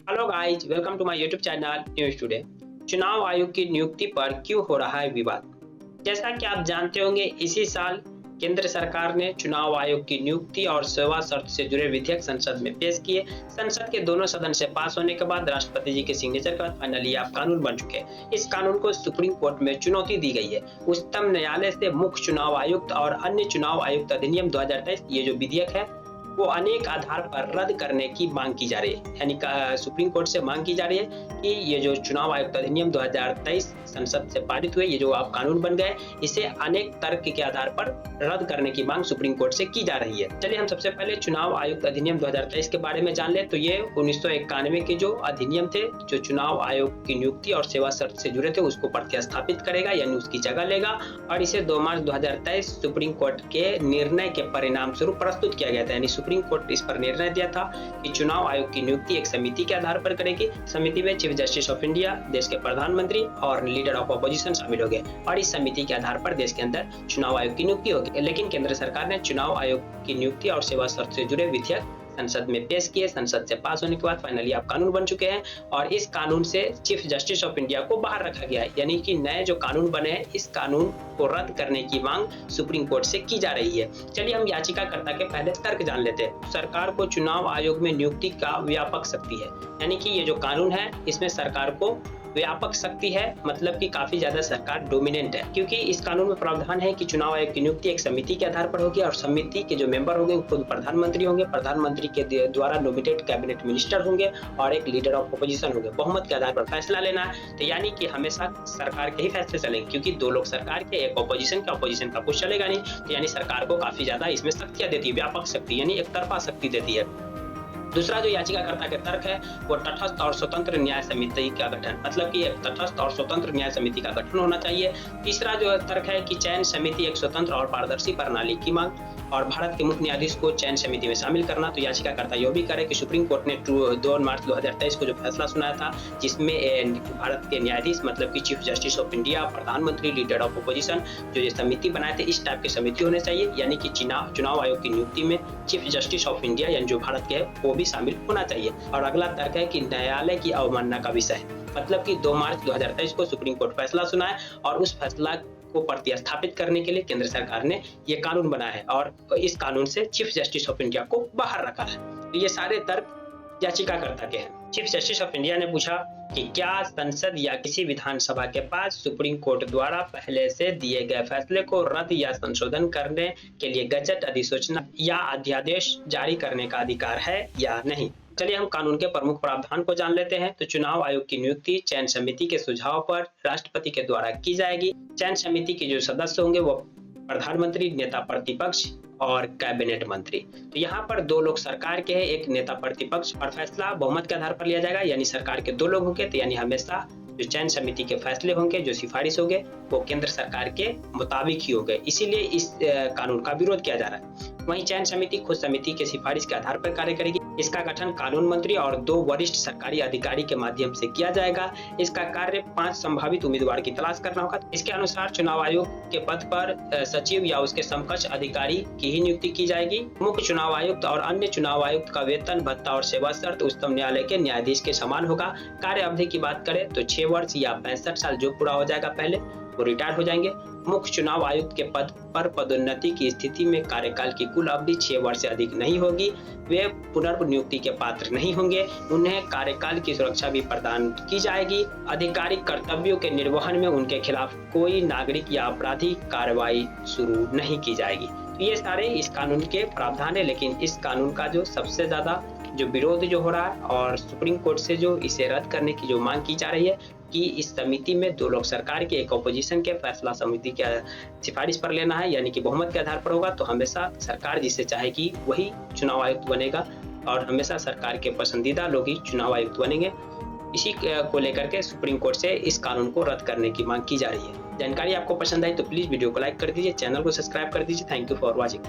Hello guys, welcome to my YouTube channel news today. चुनाव आयोग की नियुक्ति पर क्यों हो रहा है विवाद? जैसा कि आप जानते होंगे, इसी साल केंद्र सरकार ने चुनाव आयोग की नियुक्ति और सेवा शर्त से जुड़े विधेयक संसद में पेश किए। संसद के दोनों सदन से पास होने के बाद राष्ट्रपति जी के सिग्नेचर के बाद फाइनली आप कानून बन चुके हैं। इस कानून को सुप्रीम कोर्ट में चुनौती दी गई है। उच्चतम न्यायालय से मुख्य चुनाव आयुक्त और अन्य चुनाव आयुक्त अधिनियम 2023 ये जो विधेयक है वो अनेक आधार पर रद्द करने की मांग की जा रही है। यानी सुप्रीम कोर्ट से मांग की जा रही है कि ये जो चुनाव आयुक्त अधिनियम 2023 संसद से पारित हुए, ये जो आप कानून बन गए, इसे अनेक तर्क के आधार पर रद्द करने की मांग सुप्रीम कोर्ट से की जा रही है। चलिए हम सबसे पहले चुनाव आयुक्त अधिनियम 2023 के बारे में जान ले। तो ये 1991 के जो अधिनियम थे, जो चुनाव आयोग की नियुक्ति और सेवा शर्त से जुड़े थे, उसको प्रतिस्थापित करेगा, यानी उसकी जगह लेगा। और इसे 2 मार्च 2023 सुप्रीम कोर्ट के निर्णय के परिणाम स्वरूप प्रस्तुत किया गया था। यानी सुप्रीम कोर्ट इस पर निर्णय दिया था कि चुनाव आयोग की नियुक्ति एक समिति के आधार पर करेगी। समिति में चीफ जस्टिस ऑफ इंडिया, देश के प्रधानमंत्री और लीडर ऑफ अपोजिशन शामिल हो गए और इस समिति के आधार पर देश के अंदर चुनाव आयोग की नियुक्ति होगी। लेकिन केंद्र सरकार ने चुनाव आयोग की नियुक्ति और सेवा शर्त से जुड़े विधेयक संसद में पेश किए। संसद से पास होने के बाद फाइनली आप कानून बन चुके हैं और इस कानून से चीफ जस्टिस ऑफ इंडिया को बाहर रखा गया है। यानी कि नए जो कानून बने हैं, इस कानून को रद्द करने की मांग सुप्रीम कोर्ट से की जा रही है। चलिए हम याचिकाकर्ता के पहले तर्क जान लेते हैं। सरकार को चुनाव आयोग में नियुक्ति का व्यापक शक्ति है। यानी कि ये जो कानून है, इसमें सरकार को व्यापक शक्ति है, मतलब कि काफी ज्यादा सरकार डोमिनेंट है, क्योंकि इस कानून में प्रावधान है कि चुनाव आयोग की नियुक्ति एक समिति के आधार पर होगी और समिति के जो मेंबर होंगे वो खुद प्रधानमंत्री होंगे। प्रधानमंत्री के द्वारा नोमिनेटेड कैबिनेट मिनिस्टर होंगे और एक लीडर ऑफ अपोजिशन होंगे। बहुमत के आधार पर फैसला लेना है, तो यानी कि हमेशा सरकार के ही फैसले चलेंगे, क्योंकि 2 लोग सरकार के, एक अपोजिशन का कुछ चलेगा नहीं। तो यानी सरकार को काफी ज्यादा इसमें शक्तियां देती है, व्यापक शक्ति, यानी एक तरफा शक्ति देती है। दूसरा जो याचिकाकर्ता के तर्क है वो तटस्थ और स्वतंत्र न्याय समिति का गठन, मतलब कि एक तटस्थ और स्वतंत्र न्याय समिति का गठन होना चाहिए। तीसरा जो तर्क है कि चयन समिति एक स्वतंत्र और पारदर्शी प्रणाली की मांग और भारत के मुख्य न्यायाधीश को चयन समिति में शामिल करना। तो याचिकाकर्ता यह भी करे कि सुप्रीम कोर्ट ने 2 मार्च 2023 को जो फैसला सुनाया था, जिसमें भारत के न्यायाधीश, मतलब कि चीफ जस्टिस ऑफ इंडिया, प्रधानमंत्री, लीडर ऑफ अपोजिशन, जो ये समिति बनाए थे, इस टाइप की समिति होनी चाहिए। यानी कि चुनाव आयोग की नियुक्ति में चीफ जस्टिस ऑफ इंडिया, यानी जो भारत के है, वो भी शामिल होना चाहिए। और अगला तर्क है कि न्यायालय की अवमानना का विषय है, मतलब कि 2 मार्च 2023 को सुप्रीम कोर्ट फैसला सुना है और उस फैसला को प्रतिस्थापित करने के लिए केंद्र सरकार ने ये कानून बनाया है और इस कानून से चीफ जस्टिस ऑफ इंडिया को बाहर रखा है। तो ये सारे तर्क याचिकाकर्ता के हैं। चीफ जस्टिस ऑफ इंडिया ने पूछा कि क्या संसद या किसी विधानसभा के पास सुप्रीम कोर्ट द्वारा पहले से दिए गए फैसले को रद्द या संशोधन करने के लिए गजट अधिसूचना या अध्यादेश जारी करने का अधिकार है या नहीं। चलिए हम कानून के प्रमुख प्रावधान को जान लेते हैं। तो चुनाव आयोग की नियुक्ति चयन समिति के सुझाव पर राष्ट्रपति के द्वारा की जाएगी। चयन समिति के जो सदस्य होंगे वो प्रधानमंत्री, नेता प्रतिपक्ष और कैबिनेट मंत्री। तो यहाँ पर 2 लोग सरकार के हैं, एक नेता प्रतिपक्ष, और फैसला बहुमत के आधार पर लिया जाएगा। यानी सरकार के 2 लोग होंगे, तो यानी हमेशा जो चयन समिति के फैसले होंगे, जो सिफारिश होंगे, वो केंद्र सरकार के मुताबिक ही होंगे। इसीलिए इस कानून का विरोध किया जा रहा है। वहीं चयन समिति खुद समिति के सिफारिश के आधार पर कार्य करेगी। इसका गठन कानून मंत्री और 2 वरिष्ठ सरकारी अधिकारी के माध्यम से किया जाएगा। इसका कार्य 5 संभावित उम्मीदवार की तलाश करना होगा। इसके अनुसार चुनाव आयोग के पद पर सचिव या उसके समकक्ष अधिकारी की ही नियुक्ति की जाएगी। मुख्य चुनाव आयुक्त और अन्य चुनाव आयुक्त का वेतन, भत्ता और सेवा शर्त उच्चतम न्यायालय के न्यायाधीश के समान होगा। कार्य अवधि की बात करें तो 6 वर्ष या 65 साल जो पूरा हो जाएगा पहले, वो रिटायर हो जाएंगे। मुख्य चुनाव आयुक्त के पद पर पदोन्नति की स्थिति में कार्यकाल की कुल अवधि 6 वर्ष से अधिक नहीं होगी। वे पुनर्नियुक्ति के पात्र नहीं होंगे। उन्हें कार्यकाल की सुरक्षा भी प्रदान की जाएगी। आधिकारिक कर्तव्यों के निर्वहन में उनके खिलाफ कोई नागरिक या आपराधिक कार्रवाई शुरू नहीं की जाएगी। तो ये सारे इस कानून के प्रावधान है। लेकिन इस कानून का जो सबसे ज्यादा जो विरोध जो हो रहा है और सुप्रीम कोर्ट से जो इसे रद्द करने की जो मांग की जा रही है कि इस समिति में 2 लोग सरकार के, एक अपोजिशन के, फैसला समिति के सिफारिश पर लेना है, यानी कि बहुमत के आधार पर होगा। तो हमेशा सरकार जिसे चाहेगी वही चुनाव आयुक्त बनेगा और हमेशा सरकार के पसंदीदा लोग ही चुनाव आयुक्त बनेंगे। इसी को लेकर के सुप्रीम कोर्ट से इस कानून को रद्द करने की मांग की जा रही है। जानकारी आपको पसंद आई तो प्लीज वीडियो को लाइक कर दीजिए, चैनल को सब्सक्राइब कर दीजिए। Thank you for watching.